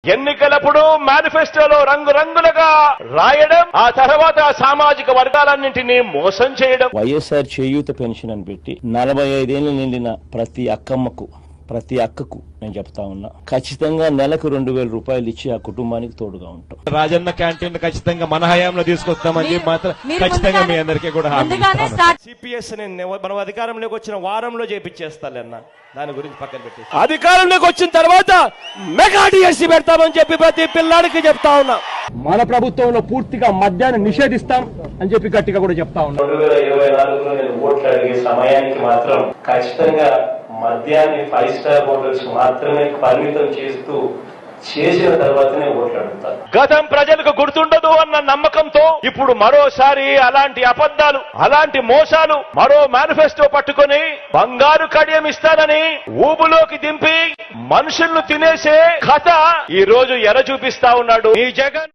ఎన్నికలప్పుడు మేనిఫెస్టోలో రంగురంగులుగా రాయడం, ఆ తర్వాత సామాజిక వర్గాలన్నింటినీ మోసం చేయడం. వైఎస్ఆర్ చేయూత పెన్షన్ అని పెట్టి 45 ఏళ్లు నిండిన ప్రతి అక్కకు నేను చెప్తా ఉన్నా, ఖచ్చితంగా నెలకు 2000 రూపాయలు ఇచ్చి ఆ కుటుంబానికి తోడుగా ఉంటాం. రాజన్న క్యాంటీన్ ఖచ్చితంగా మన హయాంలో తీసుకొస్తామని మాత్రం ఖచ్చితంగా మీ అందరికీ కూడా సిపిఎస్ మనం అధికారంలోకి వచ్చిన వారంలో చేపించేస్తాలన్న, దాని గురించి పక్కన పెట్టి అధికారంలోకి వచ్చిన తర్వాత మెగా డిఎస్సీ పెడతామని చెప్పి ప్రతి పిల్లాడికి చెప్తా ఉన్నా. మన ప్రభుత్వంలో పూర్తిగా మద్యాన్ని నిషేధిస్తాం అని చెప్పి గట్టిగా కూడా చెప్తా ఉన్నా. 2024లో నేను ఓట్లు అడిగే సమయానికి మాత్రం ఖచ్చితంగా మద్యాన్ని 5 స్టార్ హోటల్స్ మాత్రమే పరిమితం చేస్తూ చేసిన తర్వాతనే ఓట్లు అడుగుతారు. గతం ప్రజలకు గుర్తుండదు అన్న నమ్మకంతో ఇప్పుడు మరోసారి అలాంటి అబద్ధాలు, అలాంటి మోసాలు, మరో మేనిఫెస్టో పట్టుకొని బంగారు కడియం ఇస్తానని ఊబులోకి దింపి మనుషులను తినేసే కథ ఈ రోజు ఎర చూపిస్తా ఉన్నాడు ఈ జగన్.